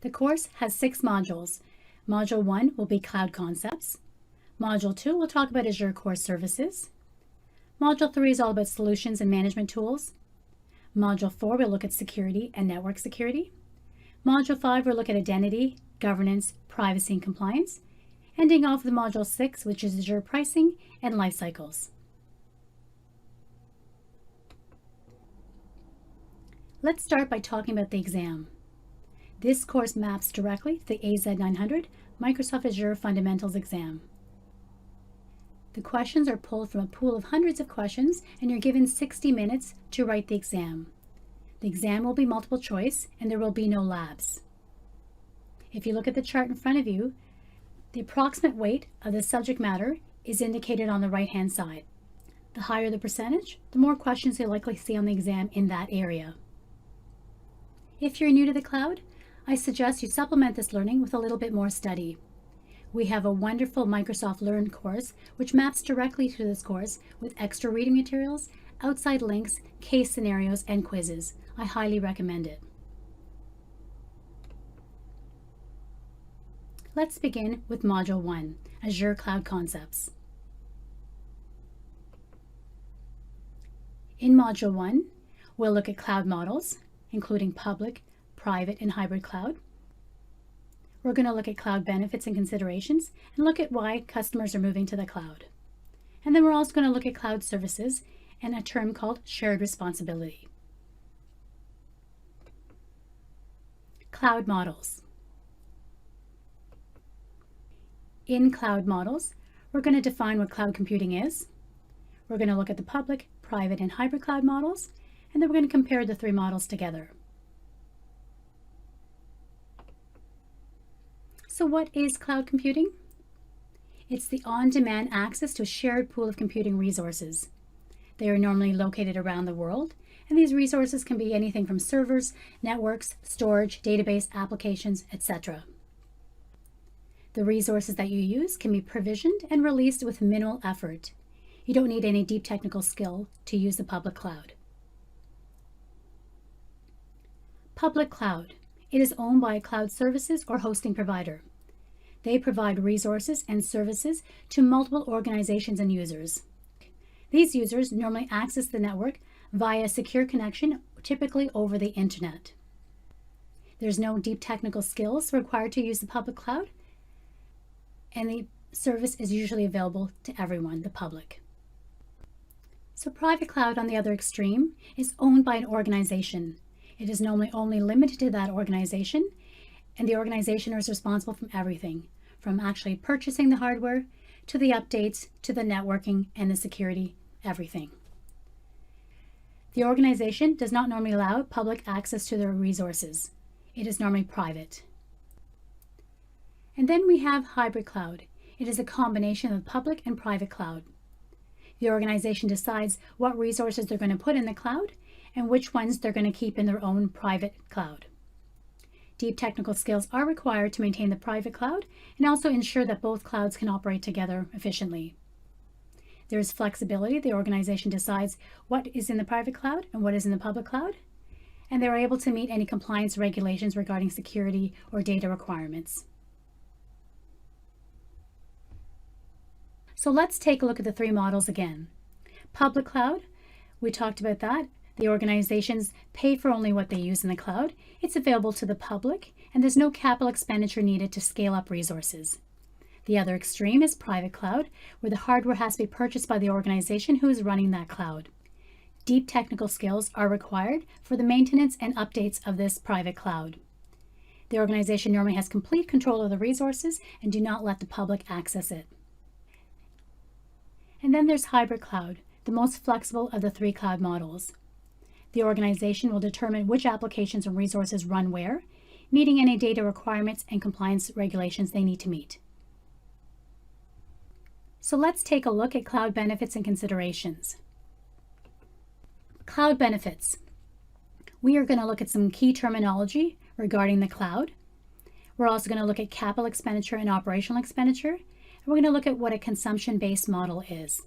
The course has 6 modules. Module 1 will be Cloud Concepts. Module 2 will talk about Azure Core Services. Module 3 is all about Solutions and Management Tools. Module 4 will look at Security and Network Security. Module 5 will look at Identity, Governance, Privacy, and Compliance. Ending off with Module 6, which is Azure Pricing and Life Cycles. Let's start by talking about the exam. This course maps directly to the AZ900 Microsoft Azure Fundamentals exam. The questions are pulled from a pool of hundreds of questions, and you're given 60 minutes to write the exam. The exam will be multiple choice, and there will be no labs. If you look at the chart in front of you, the approximate weight of the subject matter is indicated on the right-hand side. The higher the percentage, the more questions you'll likely see on the exam in that area. If you're new to the cloud, I suggest you supplement this learning with a little bit more study. We have a wonderful Microsoft Learn course which maps directly to this course with extra reading materials, outside links, case scenarios, and quizzes. I highly recommend it. Let's begin with Module 1, Azure Cloud Concepts. In Module 1, we'll look at cloud models, including public, private, and hybrid cloud. We're going to look at cloud benefits and considerations and look at why customers are moving to the cloud. And then we're also going to look at cloud services and a term called shared responsibility. Cloud models. In cloud models, we're going to define what cloud computing is. We're going to look at the public, private, and hybrid cloud models, and then we're going to compare the 3 models together. So what is cloud computing? It's the on-demand access to a shared pool of computing resources. They are normally located around the world, and these resources can be anything from servers, networks, storage, database, applications, etc. The resources that you use can be provisioned and released with minimal effort. You don't need any deep technical skill to use the public cloud. Public cloud. It is owned by a cloud services or hosting provider. They provide resources and services to multiple organizations and users. These users normally access the network via a secure connection, typically over the internet. There's no deep technical skills required to use the public cloud, and the service is usually available to everyone, the public. So private cloud, on the other extreme, is owned by an organization. It is normally only limited to that organization, and the organization is responsible for everything, from actually purchasing the hardware, to the updates, to the networking and the security, everything. The organization does not normally allow public access to their resources. It is normally private. And then we have hybrid cloud. It is a combination of public and private cloud. The organization decides what resources they're going to put in the cloud and which ones they're going to keep in their own private cloud. Deep technical skills are required to maintain the private cloud and also ensure that both clouds can operate together efficiently. There is flexibility. The organization decides what is in the private cloud and what is in the public cloud, and they're able to meet any compliance regulations regarding security or data requirements. So let's take a look at the 3 models again. Public cloud, we talked about that. The organizations pay for only what they use in the cloud. It's available to the public, and there's no capital expenditure needed to scale up resources. The other extreme is private cloud, where the hardware has to be purchased by the organization who is running that cloud. Deep technical skills are required for the maintenance and updates of this private cloud. The organization normally has complete control of the resources and do not let the public access it. And then there's hybrid cloud, the most flexible of the 3 cloud models. The organization will determine which applications and resources run where, meeting any data requirements and compliance regulations they need to meet. So let's take a look at cloud benefits and considerations. Cloud benefits. We are going to look at some key terminology regarding the cloud. We're also going to look at capital expenditure and operational expenditure, and we're going to look at what a consumption-based model is.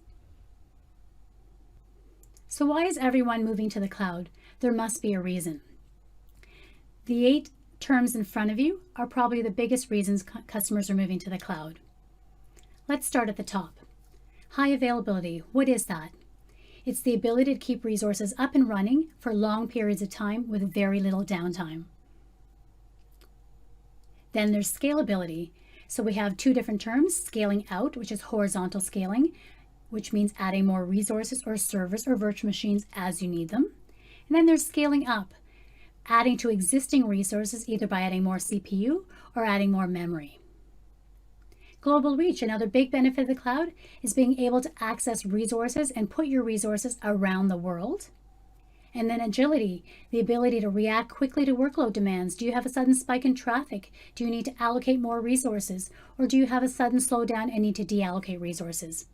So why is everyone moving to the cloud? There must be a reason. The 8 terms in front of you are probably the biggest reasons customers are moving to the cloud. Let's start at the top. High availability, what is that? It's the ability to keep resources up and running for long periods of time with very little downtime. Then there's scalability. So we have two different terms, scaling out, which is horizontal scaling, which means adding more resources or servers or virtual machines as you need them. And then there's scaling up, adding to existing resources either by adding more CPU or adding more memory. Global reach, another big benefit of the cloud, is being able to access resources and put your resources around the world. And then agility, the ability to react quickly to workload demands. Do you have a sudden spike in traffic? Do you need to allocate more resources? Or do you have a sudden slowdown and need to deallocate resources?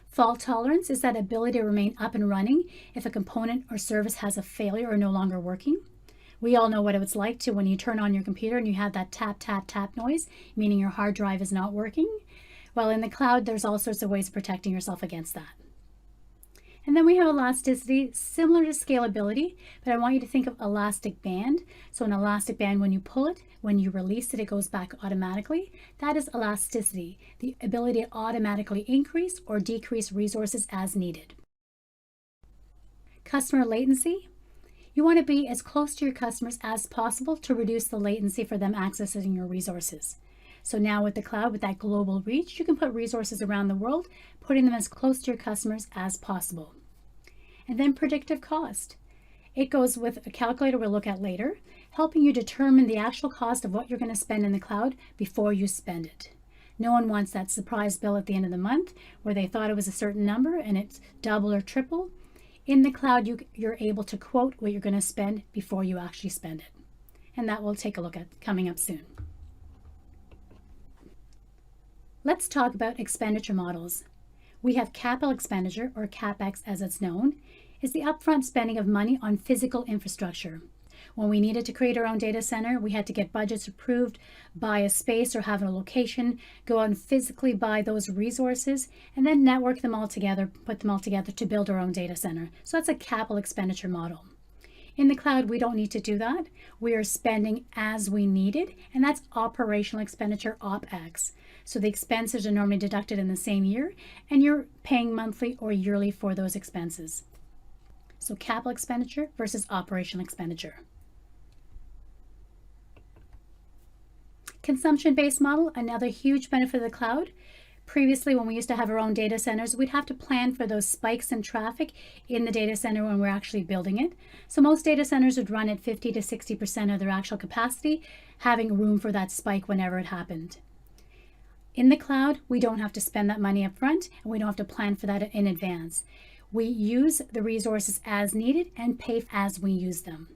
Fault tolerance is that ability to remain up and running if a component or service has a failure or no longer working. We all know what it's like to when you turn on your computer and you have that tap, tap, tap noise, meaning your hard drive is not working. Well, in the cloud, there's all sorts of ways of protecting yourself against that. And then we have elasticity, similar to scalability, but I want you to think of elastic band. So an elastic band, when you pull it, when you release it, it goes back automatically. That is elasticity, the ability to automatically increase or decrease resources as needed. Customer latency. You want to be as close to your customers as possible to reduce the latency for them accessing your resources. So now with the cloud, with that global reach, you can put resources around the world, putting them as close to your customers as possible. And then predictive cost. It goes with a calculator we'll look at later, helping you determine the actual cost of what you're going to spend in the cloud before you spend it. No one wants that surprise bill at the end of the month where they thought it was a certain number and it's double or triple. In the cloud, you're able to quote what you're going to spend before you actually spend it. And that we'll take a look at coming up soon. Let's talk about expenditure models. We have capital expenditure, or CapEx as it's known, is the upfront spending of money on physical infrastructure. When we needed to create our own data center, we had to get budgets approved, buy a space or have a location, go out and physically buy those resources, and then network them all together, put them all together to build our own data center. So that's a capital expenditure model. In the cloud, we don't need to do that. We are spending as we need it, and that's operational expenditure, OpEx. So the expenses are normally deducted in the same year, and you're paying monthly or yearly for those expenses. So capital expenditure versus operational expenditure. Consumption-based model, another huge benefit of the cloud. Previously, when we used to have our own data centers, we'd have to plan for those spikes in traffic in the data center when we're actually building it. So most data centers would run at 50 to 60% of their actual capacity, having room for that spike whenever it happened. In the cloud, we don't have to spend that money up front, and we don't have to plan for that in advance. We use the resources as needed and pay as we use them.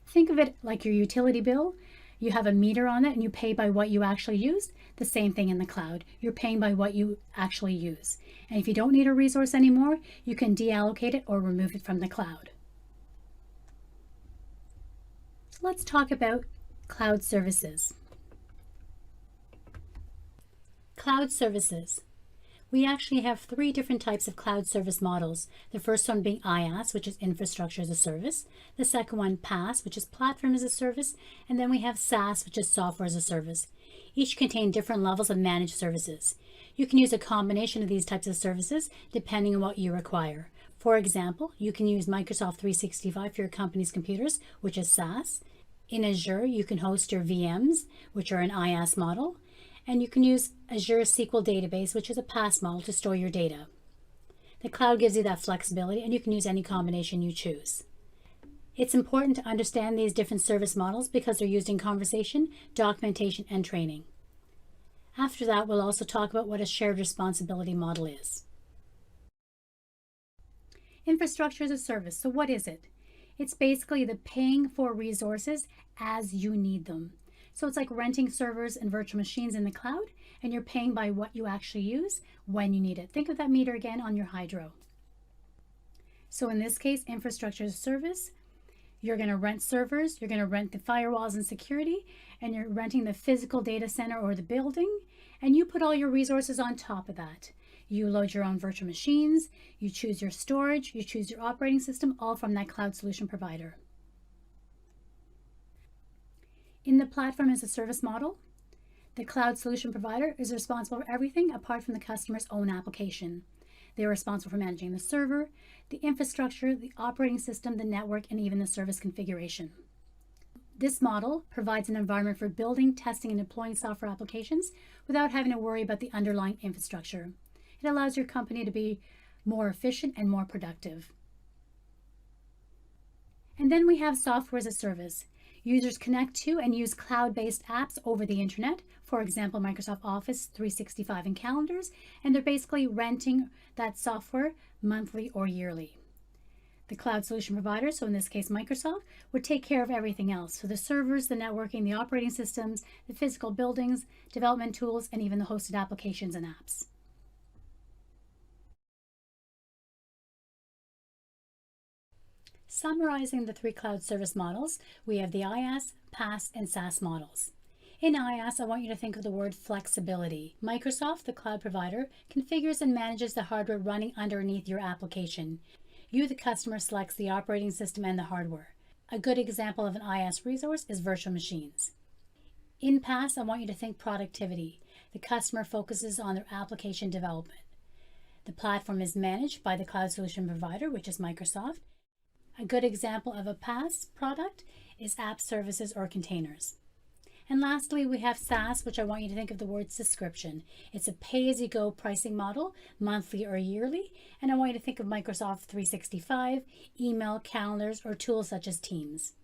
Think of it like your utility bill. You have a meter on it and you pay by what you actually use. The same thing in the cloud. You're paying by what you actually use. And if you don't need a resource anymore, you can deallocate it or remove it from the cloud. So let's talk about cloud services. Cloud services. We actually have three different types of cloud service models. The first one being IaaS, which is infrastructure as a service. The second one, PaaS, which is platform as a service. And then we have SaaS, which is software as a service. Each contain different levels of managed services. You can use a combination of these types of services depending on what you require. For example, you can use Microsoft 365 for your company's computers, which is SaaS. In Azure, you can host your VMs, which are an IaaS model. And you can use Azure SQL Database, which is a PaaS model, to store your data. The cloud gives you that flexibility, and you can use any combination you choose. It's important to understand these different service models because they're used in conversation, documentation, and training. After that, we'll also talk about what a shared responsibility model is. Infrastructure as a service. So what is it? It's basically the paying for resources as you need them. So it's like renting servers and virtual machines in the cloud, and you're paying by what you actually use when you need it. Think of that meter again on your hydro. So in this case, infrastructure as a service, you're going to rent servers, you're going to rent the firewalls and security, and you're renting the physical data center or the building, and you put all your resources on top of that. You load your own virtual machines, you choose your storage, you choose your operating system, all from that cloud solution provider. In the platform as a service model, the cloud solution provider is responsible for everything apart from the customer's own application. They are responsible for managing the server, the infrastructure, the operating system, the network, and even the service configuration. This model provides an environment for building, testing, and deploying software applications without having to worry about the underlying infrastructure. It allows your company to be more efficient and more productive. And then we have software as a service. Users connect to and use cloud-based apps over the internet, for example, Microsoft Office 365 and calendars, and they're basically renting that software monthly or yearly. The cloud solution provider, so in this case Microsoft, would take care of everything else. So the servers, the networking, the operating systems, the physical buildings, development tools, and even the hosted applications and apps. Summarizing the three cloud service models, we have the IaaS, PaaS, and SaaS models. In IaaS, I want you to think of the word flexibility. Microsoft, the cloud provider, configures and manages the hardware running underneath your application. You, the customer, selects the operating system and the hardware. A good example of an IaaS resource is virtual machines. In PaaS, I want you to think productivity. The customer focuses on their application development. The platform is managed by the cloud solution provider, which is Microsoft. A good example of a PaaS product is app services or containers. And lastly, we have SaaS, which I want you to think of the word subscription. It's a pay-as-you-go pricing model, monthly or yearly, and I want you to think of Microsoft 365, email, calendars, or tools such as Teams.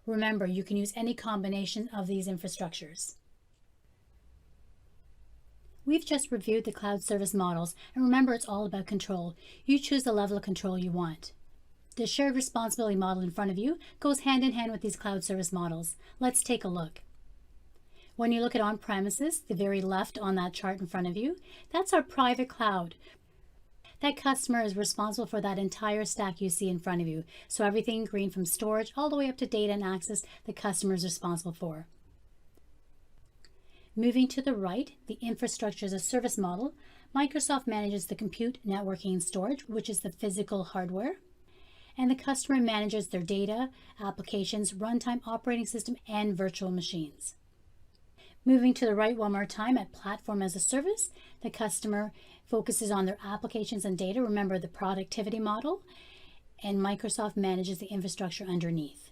Remember, you can use any combination of these infrastructures. We've just reviewed the cloud service models, and remember, it's all about control. You choose the level of control you want. The shared responsibility model in front of you goes hand in hand with these cloud service models. Let's take a look. When you look at on-premises, the very left on that chart in front of you, that's our private cloud. That customer is responsible for that entire stack you see in front of you. So everything green from storage all the way up to data and access, the customer is responsible for. Moving to the right, the infrastructure as a service model, Microsoft manages the compute, networking, and storage, which is the physical hardware. And the customer manages their data, applications, runtime operating system, and virtual machines. Moving to the right one more time at platform as a service, the customer focuses on their applications and data. Remember the productivity model, and Microsoft manages the infrastructure underneath.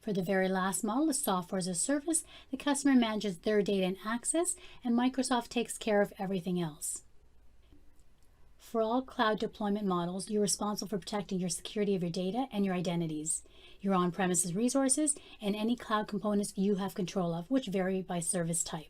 For the very last model, the software as a service, the customer manages their data and access, and Microsoft takes care of everything else. For all cloud deployment models, you're responsible for protecting your security of your data and your identities, your on-premises resources, and any cloud components you have control of, which vary by service type.